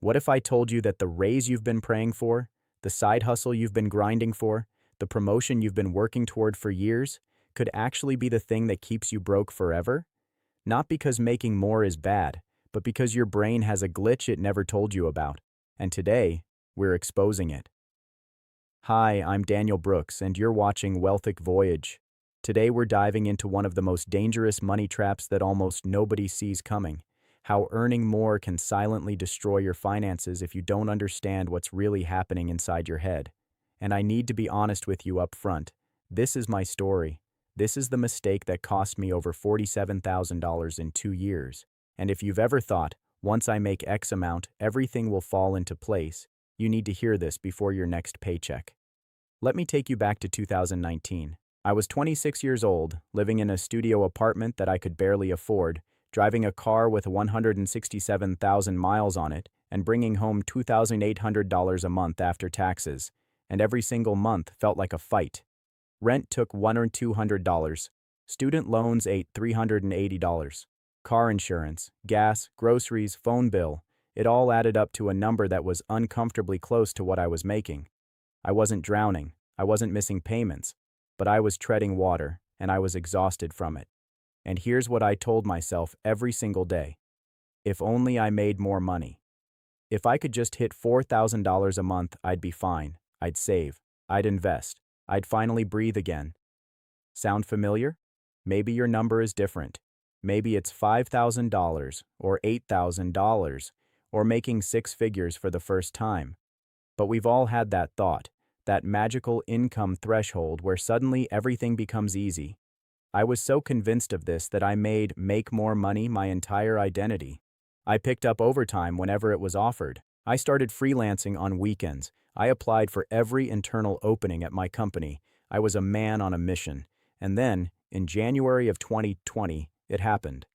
What if I told you that the raise you've been praying for, the side hustle you've been grinding for, the promotion you've been working toward for years, could actually be the thing that keeps you broke forever? Not because making more is bad, but because your brain has a glitch it never told you about. And today, we're exposing it. Hi, I'm Daniel Brooks, and you're watching Wealthic Voyage. Today we're diving into one of the most dangerous money traps that almost nobody sees coming: how earning more can silently destroy your finances if you don't understand what's really happening inside your head. And I need to be honest with you up front. This is my story. This is the mistake that cost me over $47,000 in 2 years. And if you've ever thought, once I make X amount, everything will fall into place, you need to hear this before your next paycheck. Let me take you back to 2019. I was 26 years old, living in a studio apartment that I could barely afford, driving a car with 167,000 miles on it, and bringing home $2,800 a month after taxes. And every single month felt like a fight. Rent took $100 or $200. Student loans ate $380. Car insurance, gas, groceries, phone bill, it all added up to a number that was uncomfortably close to what I was making. I wasn't drowning, I wasn't missing payments, but I was treading water, and I was exhausted from it. And here's what I told myself every single day: if only I made more money. If I could just hit $4,000 a month, I'd be fine. I'd save. I'd invest. I'd finally breathe again. Sound familiar? Maybe your number is different. Maybe it's $5,000 or $8,000 or making 6 figures for the first time. But we've all had that thought, that magical income threshold where suddenly everything becomes easy. I was so convinced of this that I made make more money my entire identity. I picked up overtime whenever it was offered. I started freelancing on weekends. I applied for every internal opening at my company. I was a man on a mission. And then, in January of 2020, it happened.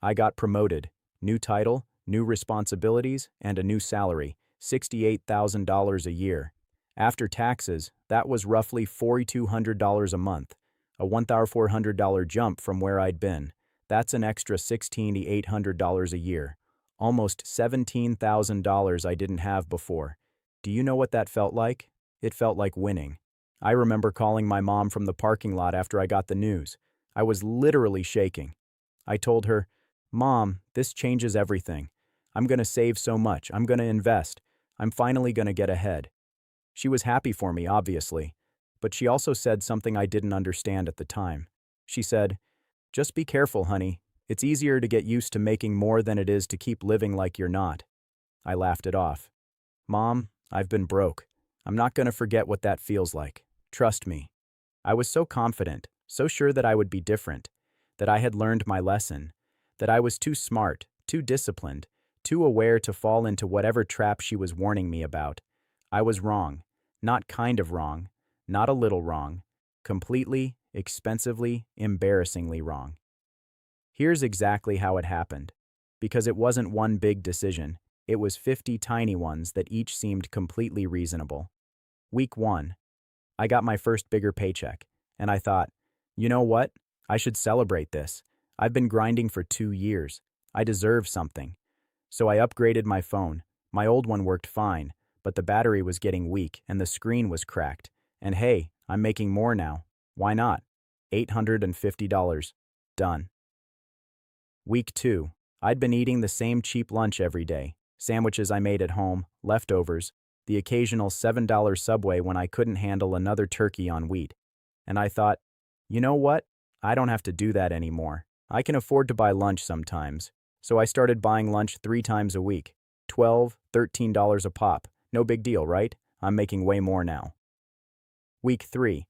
I got promoted. New title, new responsibilities, and a new salary, $68,000 a year. After taxes, that was roughly $4,200 a month, a $1,400 jump from where I'd been. That's an extra $16,800 a year, almost $17,000 I didn't have before. Do you know what that felt like? It felt like winning. I remember calling my mom from the parking lot after I got the news. I was literally shaking. I told her, "Mom, this changes everything. I'm going to save so much. I'm going to invest. I'm finally going to get ahead." She was happy for me, obviously, but she also said something I didn't understand at the time. She said, "Just be careful, honey. It's easier to get used to making more than it is to keep living like you're not." I laughed it off. "Mom, I've been broke. I'm not going to forget what that feels like. Trust me." I was so confident, so sure that I would be different, that I had learned my lesson, that I was too smart, too disciplined, too aware to fall into whatever trap she was warning me about. I was wrong, not kind of wrong, not a little wrong, completely, expensively, embarrassingly wrong. Here's exactly how it happened. Because it wasn't one big decision, it was 50 tiny ones that each seemed completely reasonable. Week 1. I got my first bigger paycheck, and I thought, you know what? I should celebrate this. I've been grinding for 2 years. I deserve something. So I upgraded my phone. My old one worked fine, but the battery was getting weak and the screen was cracked. And hey, I'm making more now. Why not? $850. Done. Week 2. I'd been eating the same cheap lunch every day. Sandwiches I made at home, leftovers, the occasional $7 Subway when I couldn't handle another turkey on wheat. And I thought, you know what? I don't have to do that anymore. I can afford to buy lunch sometimes. So I started buying lunch 3 times a week. $12, $13 a pop. No big deal, right? I'm making way more now. Week 3.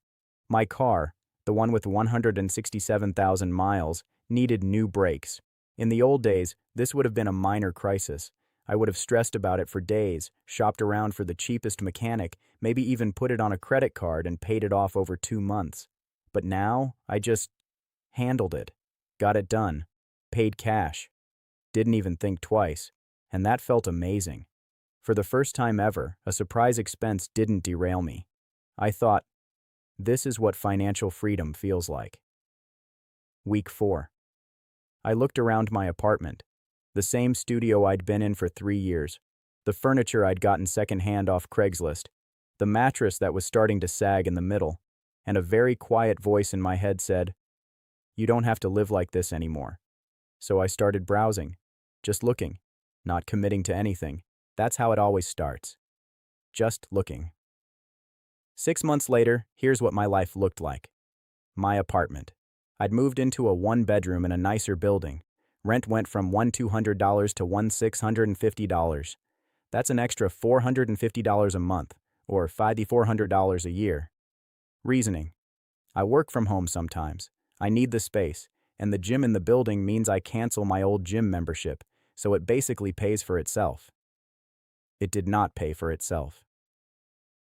My car, the one with 167,000 miles, needed new brakes. In the old days, this would have been a minor crisis. I would have stressed about it for days, shopped around for the cheapest mechanic, maybe even put it on a credit card and paid it off over 2 months. But now, I just handled it. Got it done. Paid cash. Didn't even think twice. And that felt amazing. For the first time ever, a surprise expense didn't derail me. I thought, this is what financial freedom feels like. Week 4. I looked around my apartment. The same studio I'd been in for 3 years. The furniture I'd gotten secondhand off Craigslist, the mattress that was starting to sag in the middle, and a very quiet voice in my head said, "You don't have to live like this anymore." So I started browsing, just looking, not committing to anything. That's how it always starts. Just looking. 6 months later, here's what my life looked like. My apartment. I'd moved into a one-bedroom in a nicer building. Rent went from $1,200 to $1,650. That's an extra $450 a month, or $5,400 a year. Reasoning. I work from home sometimes. I need the space, and the gym in the building means I cancel my old gym membership, so it basically pays for itself. It did not pay for itself.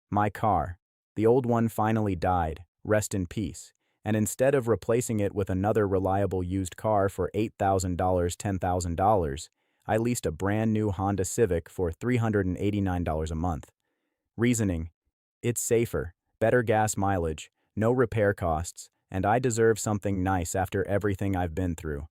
My car. The old one finally died, rest in peace, and instead of replacing it with another reliable used car for $8,000, $10,000, I leased a brand new Honda Civic for $389 a month. Reasoning. It's safer, better gas mileage, no repair costs, and I deserve something nice after everything I've been through.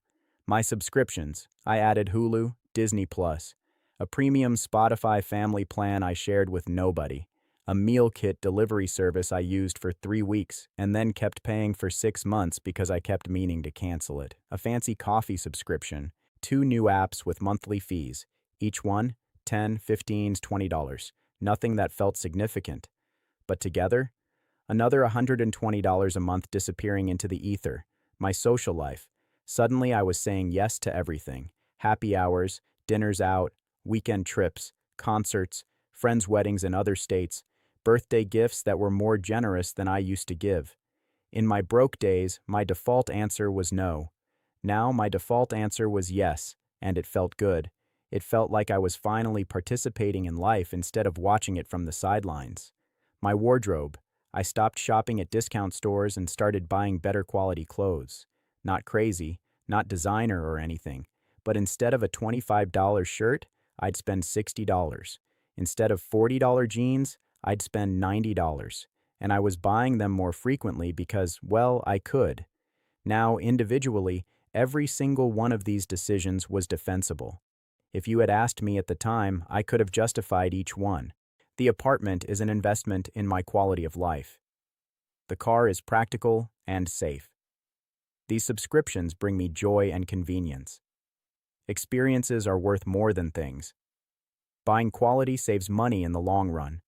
My subscriptions. I added Hulu, Disney Plus, a premium Spotify family plan I shared with nobody, a meal kit delivery service I used for 3 weeks and then kept paying for 6 months because I kept meaning to cancel it, a fancy coffee subscription, 2 new apps with monthly fees, each one $10, $15, $20, nothing that felt significant. But together, another $120 a month disappearing into the ether, my social life. Suddenly I was saying yes to everything: happy hours, dinners out, weekend trips, concerts, friends' weddings in other states, birthday gifts that were more generous than I used to give. In my broke days, my default answer was no. Now my default answer was yes, and it felt good. It felt like I was finally participating in life instead of watching it from the sidelines. My wardrobe. I stopped shopping at discount stores and started buying better quality clothes. Not crazy, not designer or anything, but instead of a $25 shirt, I'd spend $60. Instead of $40 jeans, I'd spend $90. And I was buying them more frequently because, well, I could. Now, individually, every single one of these decisions was defensible. If you had asked me at the time, I could have justified each one. The apartment is an investment in my quality of life. The car is practical and safe. These subscriptions bring me joy and convenience. Experiences are worth more than things. Buying quality saves money in the long run.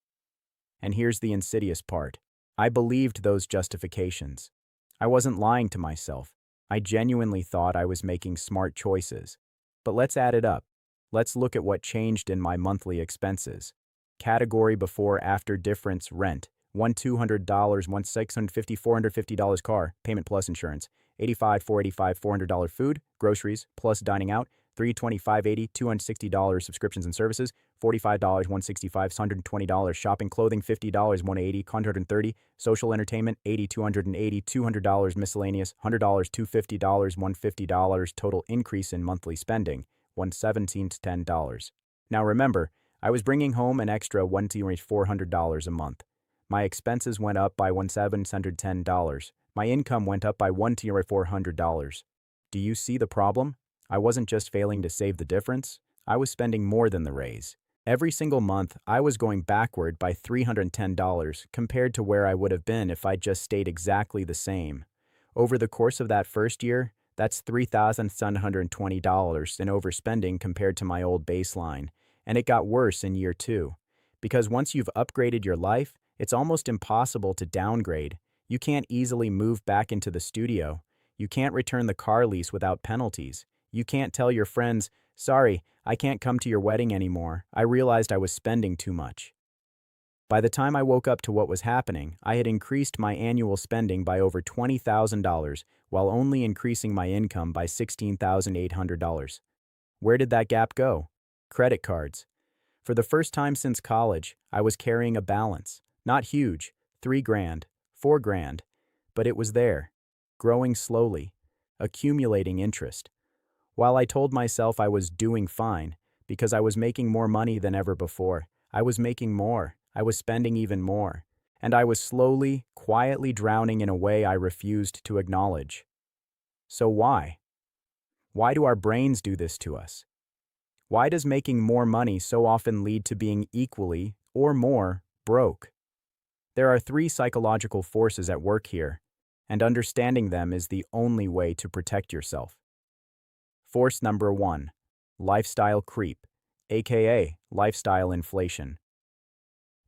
And here's the insidious part. I believed those justifications. I wasn't lying to myself. I genuinely thought I was making smart choices. But let's add it up. Let's look at what changed in my monthly expenses. Category before-after difference: rent, $1,200, $1,650, $450 car, payment plus insurance, $85, $485, $400 food, groceries, plus dining out, $325, $80, $260 subscriptions and services, $45, $165, $120 shopping, clothing, $50, $180, $130 social entertainment, $80, $280, $200 miscellaneous, $100, $250, $150 total increase in monthly spending, $117 to $10. Now remember, I was bringing home an extra $400 a month. My expenses went up by $1,710. My income went up by $400. Do you see the problem? I wasn't just failing to save the difference. I was spending more than the raise. Every single month, I was going backward by $310 compared to where I would have been if I'd just stayed exactly the same. Over the course of that first year, that's $3,720 in overspending compared to my old baseline. And it got worse in year 2. Because once you've upgraded your life, it's almost impossible to downgrade. You can't easily move back into the studio. You can't return the car lease without penalties. You can't tell your friends, "Sorry, I can't come to your wedding anymore. I realized I was spending too much." By the time I woke up to what was happening, I had increased my annual spending by over $20,000 while only increasing my income by $16,800. Where did that gap go? Credit cards. For the first time since college, I was carrying a balance. Not huge, $3,000, $4,000, but it was there, growing slowly, accumulating interest. While I told myself I was doing fine, because I was making more money than ever before, I was making more, I was spending even more, and I was slowly, quietly drowning in a way I refused to acknowledge. So why? Why do our brains do this to us? Why does making more money so often lead to being equally, or more, broke? There are three psychological forces at work here, and understanding them is the only way to protect yourself. Force number one, lifestyle creep, aka lifestyle inflation.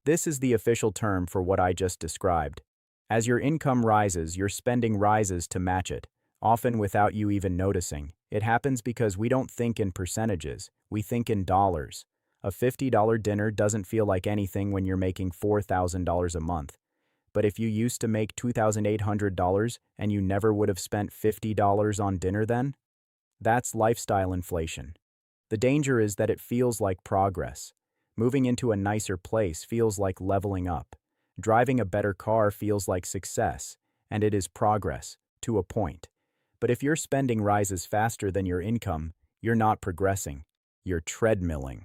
This is the official term for what I just described. As your income rises, your spending rises to match it, often without you even noticing. It happens because we don't think in percentages, we think in dollars. A $50 dinner doesn't feel like anything when you're making $4,000 a month. But if you used to make $2,800 and you never would have spent $50 on dinner then, that's lifestyle inflation. The danger is that it feels like progress. Moving into a nicer place feels like leveling up. Driving a better car feels like success, and it is progress, to a point. But if your spending rises faster than your income, you're not progressing. You're treadmilling.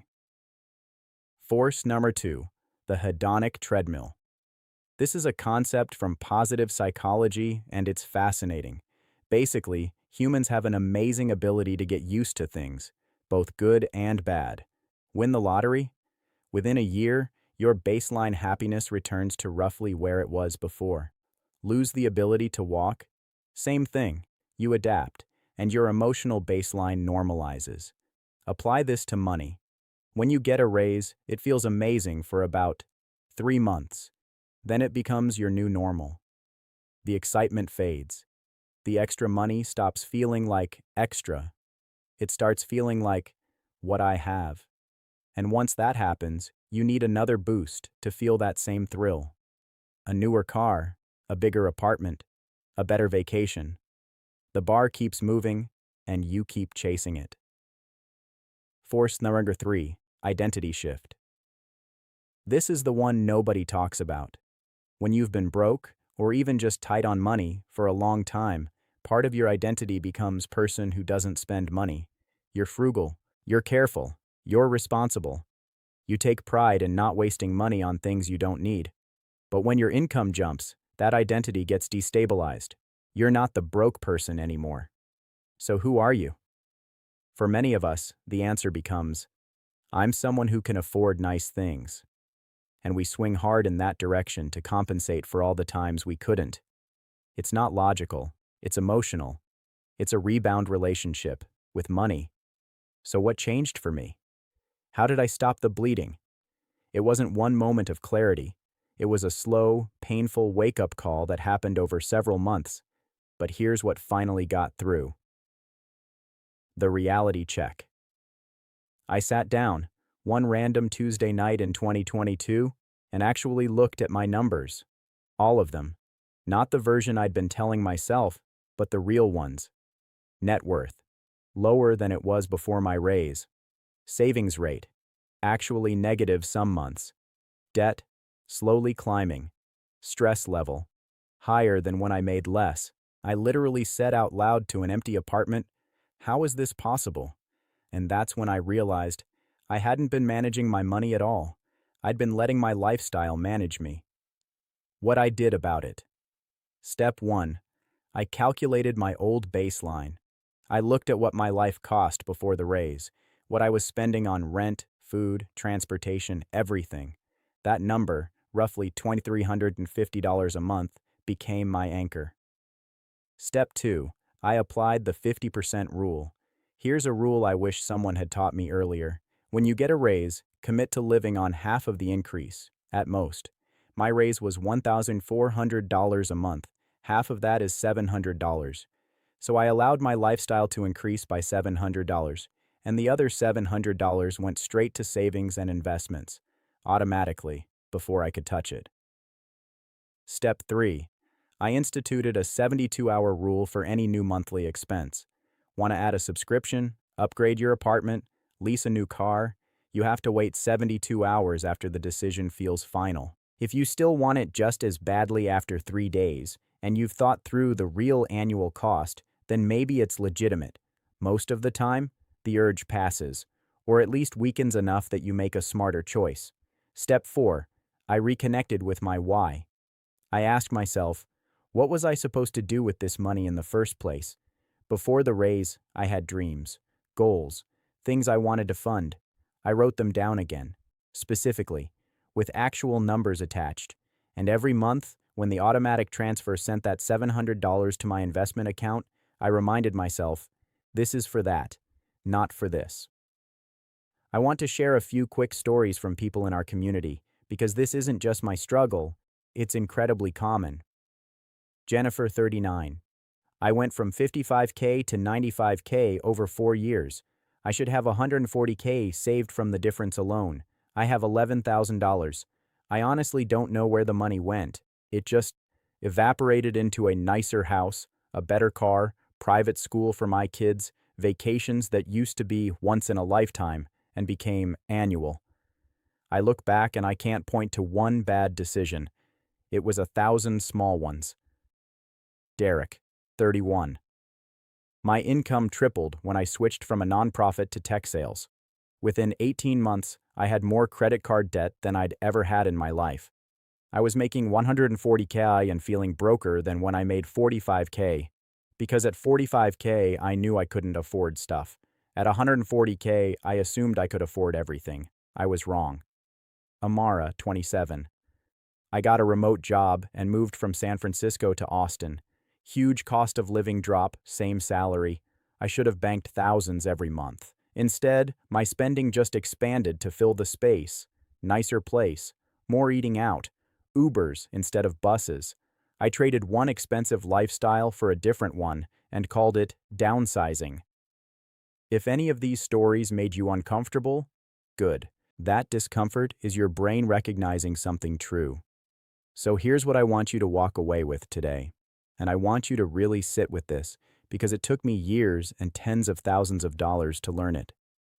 Force number two, the hedonic treadmill. This is a concept from positive psychology, and it's fascinating. Basically, humans have an amazing ability to get used to things, both good and bad. Win the lottery? Within a year, your baseline happiness returns to roughly where it was before. Lose the ability to walk? Same thing. You adapt, and your emotional baseline normalizes. Apply this to money. When you get a raise, it feels amazing for about 3 months. Then it becomes your new normal. The excitement fades. The extra money stops feeling like extra. It starts feeling like what I have. And once that happens, you need another boost to feel that same thrill. A newer car, a bigger apartment, a better vacation. The bar keeps moving, and you keep chasing it. Force number three, identity shift. This is the one nobody talks about. When you've been broke, or even just tight on money, for a long time, part of your identity becomes person who doesn't spend money. You're frugal, you're careful, you're responsible. You take pride in not wasting money on things you don't need. But when your income jumps, that identity gets destabilized. You're not the broke person anymore. So who are you? For many of us, the answer becomes, I'm someone who can afford nice things. And we swing hard in that direction to compensate for all the times we couldn't. It's not logical, it's emotional. It's a rebound relationship with money. So what changed for me? How did I stop the bleeding? It wasn't one moment of clarity. It was a slow, painful wake-up call that happened over several months. But here's what finally got through. The reality check. I sat down, one random Tuesday night in 2022, and actually looked at my numbers. All of them. Not the version I'd been telling myself, but the real ones. Net worth. Lower than it was before my raise. Savings rate. Actually negative some months. Debt. Slowly climbing. Stress level. Higher than when I made less. I literally said out loud to an empty apartment, "How is this possible?" And that's when I realized I hadn't been managing my money at all. I'd been letting my lifestyle manage me. What I did about it. Step 1. I calculated my old baseline. I looked at what my life cost before the raise, what I was spending on rent, food, transportation, everything. That number, roughly $2,350 a month, became my anchor. Step 2. I applied the 50% rule. Here's a rule I wish someone had taught me earlier. When you get a raise, commit to living on half of the increase, at most. My raise was $1,400 a month. Half of that is $700. So I allowed my lifestyle to increase by $700, and the other $700 went straight to savings and investments, automatically, before I could touch it. Step 3. I instituted a 72-hour rule for any new monthly expense. Want to add a subscription, upgrade your apartment, lease a new car? You have to wait 72 hours after the decision feels final. If you still want it just as badly after 3 days, and you've thought through the real annual cost, then maybe it's legitimate. Most of the time, the urge passes, or at least weakens enough that you make a smarter choice. Step 4. I reconnected with my why. I asked myself, what was I supposed to do with this money in the first place? Before the raise, I had dreams, goals, things I wanted to fund. I wrote them down again, specifically, with actual numbers attached. And every month, when the automatic transfer sent that $700 to my investment account, I reminded myself, this is for that, not for this. I want to share a few quick stories from people in our community, because this isn't just my struggle, it's incredibly common. Jennifer, 39. I went from 55K to 95K over 4 years. I should have 140K saved from the difference alone. I have $11,000. I honestly don't know where the money went. It just evaporated into a nicer house, a better car, private school for my kids, vacations that used to be once in a lifetime and became annual. I look back and I can't point to one bad decision. It was 1,000 small ones. Derek, 31. My income tripled when I switched from a nonprofit to tech sales. Within 18 months, I had more credit card debt than I'd ever had in my life. I was making 140K and feeling broker than when I made 45K. Because at 45K, I knew I couldn't afford stuff. At 140K, I assumed I could afford everything. I was wrong. Amara, 27. I got a remote job and moved from San Francisco to Austin. Huge cost of living drop, same salary. I should have banked thousands every month. Instead, my spending just expanded to fill the space. Nicer place, more eating out, Ubers instead of buses. I traded one expensive lifestyle for a different one and called it downsizing. If any of these stories made you uncomfortable, good. That discomfort is your brain recognizing something true. So here's what I want you to walk away with today. And I want you to really sit with this, because it took me years and tens of thousands of dollars to learn it.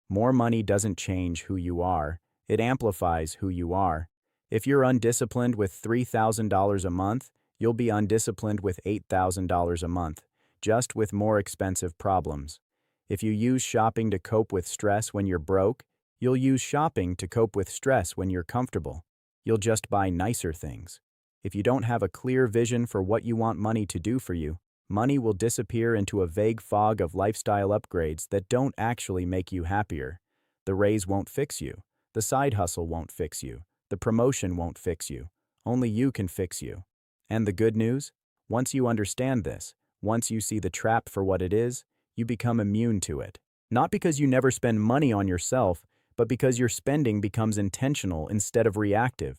More money doesn't change who you are, it amplifies who you are. If you're undisciplined with $3,000 a month, you'll be undisciplined with $8,000 a month, just with more expensive problems. If you use shopping to cope with stress when you're broke, you'll use shopping to cope with stress when you're comfortable. You'll just buy nicer things. If you don't have a clear vision for what you want money to do for you, money will disappear into a vague fog of lifestyle upgrades that don't actually make you happier. The raise won't fix you. The side hustle won't fix you. The promotion won't fix you. Only you can fix you. And the good news? Once you understand this, once you see the trap for what it is, you become immune to it. Not because you never spend money on yourself, but because your spending becomes intentional instead of reactive.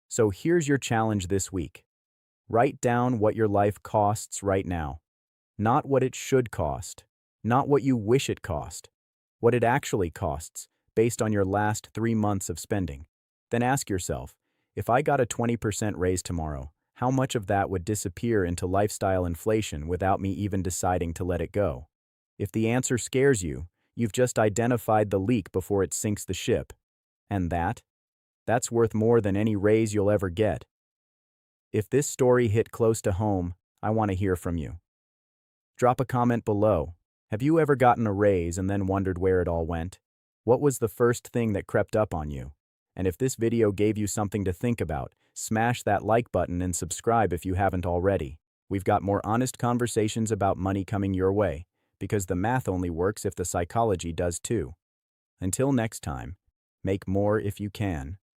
So here's your challenge this week. Write down what your life costs right now. Not what it should cost. Not what you wish it cost. What it actually costs, based on your last 3 months of spending. Then ask yourself, if I got a 20% raise tomorrow, how much of that would disappear into lifestyle inflation without me even deciding to let it go? If the answer scares you, you've just identified the leak before it sinks the ship. And that's worth more than any raise you'll ever get. If this story hit close to home, I want to hear from you. Drop a comment below. Have you ever gotten a raise and then wondered where it all went? What was the first thing that crept up on you? And if this video gave you something to think about, smash that like button and subscribe if you haven't already. We've got more honest conversations about money coming your way, because the math only works if the psychology does too. Until next time, make more if you can.